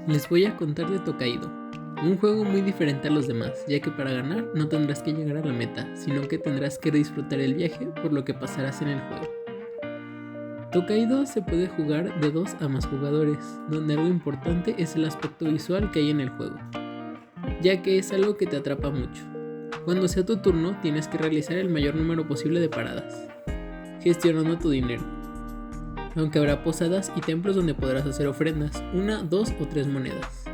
Les voy a contar de Tokaido, un juego muy diferente a los demás, ya que para ganar no tendrás que llegar a la meta, sino que tendrás que disfrutar el viaje por lo que pasarás en el juego. Tokaido se puede jugar de 2 a más jugadores, donde algo importante es el aspecto visual que hay en el juego, ya que es algo que te atrapa mucho. Cuando sea tu turno, tienes que realizar el mayor número posible de paradas, gestionando tu dinero. Aunque habrá posadas y templos donde podrás hacer ofrendas, 1, 2 o 3 monedas.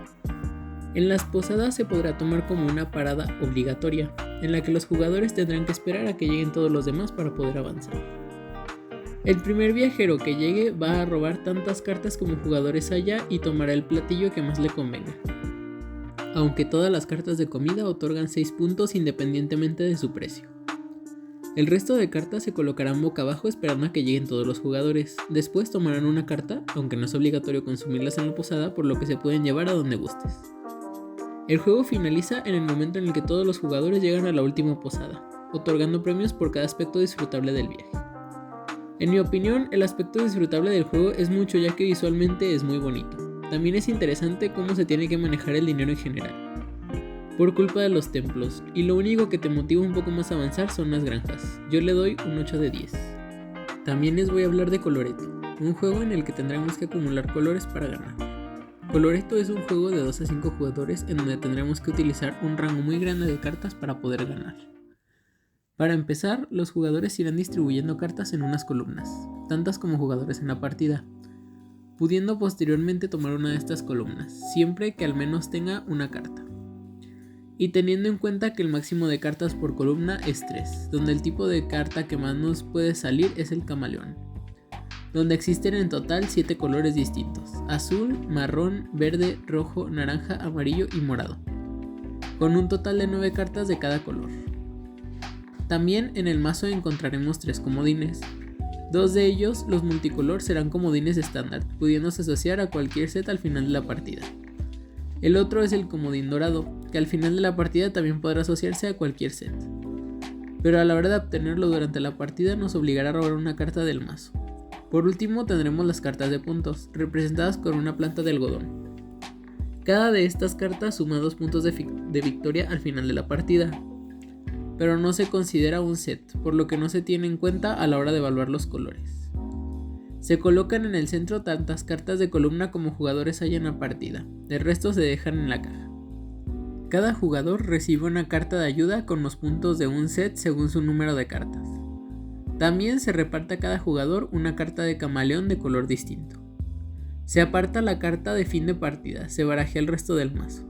En las posadas se podrá tomar como una parada obligatoria, en la que los jugadores tendrán que esperar a que lleguen todos los demás para poder avanzar. El primer viajero que llegue va a robar tantas cartas como jugadores haya y tomará el platillo que más le convenga. Aunque todas las cartas de comida otorgan 6 puntos independientemente de su precio. El resto de cartas se colocarán boca abajo esperando a que lleguen todos los jugadores. Después tomarán una carta, aunque no es obligatorio consumirlas en la posada, por lo que se pueden llevar a donde gustes. El juego finaliza en el momento en el que todos los jugadores llegan a la última posada, otorgando premios por cada aspecto disfrutable del viaje. En mi opinión, el aspecto disfrutable del juego es mucho, ya que visualmente es muy bonito. También es interesante cómo se tiene que manejar el dinero en general, por culpa de los templos, y lo único que te motiva un poco más a avanzar son las granjas. Yo le doy un 8 de 10. También les voy a hablar de Coloretto, un juego en el que tendremos que acumular colores para ganar. Coloretto es un juego de 2 a 5 jugadores en donde tendremos que utilizar un rango muy grande de cartas para poder ganar. Para empezar, los jugadores irán distribuyendo cartas en unas columnas, tantas como jugadores en la partida, pudiendo posteriormente tomar una de estas columnas, siempre que al menos tenga una carta. Y teniendo en cuenta que el máximo de cartas por columna es 3, donde el tipo de carta que más nos puede salir es el camaleón, donde existen en total 7 colores distintos: azul, marrón, verde, rojo, naranja, amarillo y morado, con un total de 9 cartas de cada color. También en el mazo encontraremos 3 comodines. 2 de ellos, los multicolor, serán comodines estándar, pudiéndose asociar a cualquier set al final de la partida. El otro es el comodín dorado, que al final de la partida también podrá asociarse a cualquier set, pero a la hora de obtenerlo durante la partida nos obligará a robar una carta del mazo. Por último tendremos las cartas de puntos, representadas con una planta de algodón. Cada de estas cartas suma 2 puntos de victoria al final de la partida, pero no se considera un set, por lo que no se tiene en cuenta a la hora de evaluar los colores. Se colocan en el centro tantas cartas de columna como jugadores haya en la partida, el resto se dejan en la caja. Cada jugador recibe una carta de ayuda con los puntos de un set según su número de cartas. También se reparte a cada jugador una carta de camaleón de color distinto. Se aparta la carta de fin de partida, se barajea el resto del mazo.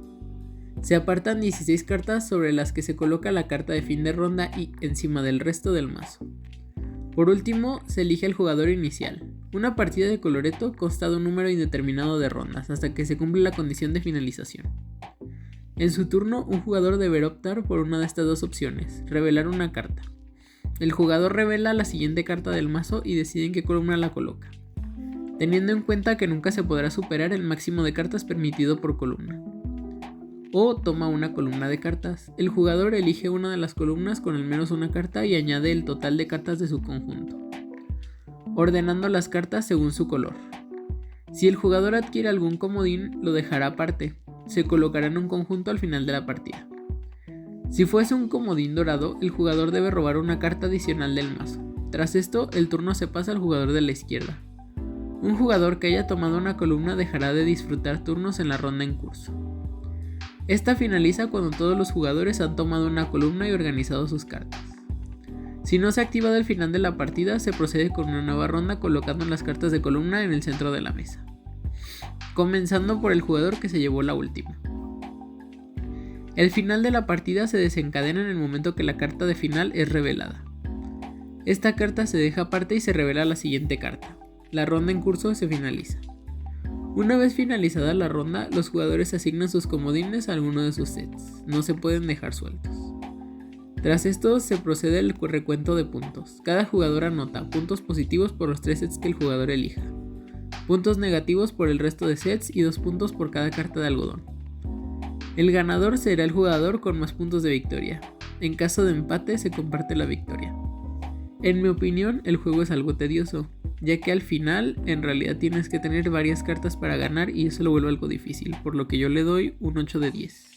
Se apartan 16 cartas sobre las que se coloca la carta de fin de ronda y encima del resto del mazo. Por último, se elige el jugador inicial. Una partida de Coloretto consta de un número indeterminado de rondas hasta que se cumple la condición de finalización. En su turno, un jugador deberá optar por una de estas dos opciones: revelar una carta. El jugador revela la siguiente carta del mazo y decide en qué columna la coloca, teniendo en cuenta que nunca se podrá superar el máximo de cartas permitido por columna. O toma una columna de cartas. El jugador elige una de las columnas con al menos una carta y añade el total de cartas de su conjunto, ordenando las cartas según su color. Si el jugador adquiere algún comodín, lo dejará aparte. Se colocará en un conjunto al final de la partida. Si fuese un comodín dorado, el jugador debe robar una carta adicional del mazo. Tras esto, el turno se pasa al jugador de la izquierda. Un jugador que haya tomado una columna dejará de disfrutar turnos en la ronda en curso. Esta finaliza cuando todos los jugadores han tomado una columna y organizado sus cartas. Si no se ha activado al final de la partida, se procede con una nueva ronda colocando las cartas de columna en el centro de la mesa, comenzando por el jugador que se llevó la última. El final de la partida se desencadena en el momento que la carta de final es revelada. Esta carta se deja aparte y se revela la siguiente carta. La ronda en curso se finaliza. Una vez finalizada la ronda, los jugadores asignan sus comodines a alguno de sus sets, no se pueden dejar sueltos. Tras esto se procede al recuento de puntos. Cada jugador anota puntos positivos por los 3 sets que el jugador elija, puntos negativos por el resto de sets y 2 puntos por cada carta de algodón. El ganador será el jugador con más puntos de victoria. En caso de empate se comparte la victoria. En mi opinión, el juego es algo tedioso, ya que al final en realidad tienes que tener varias cartas para ganar y eso lo vuelve algo difícil, por lo que yo le doy un 8 de 10.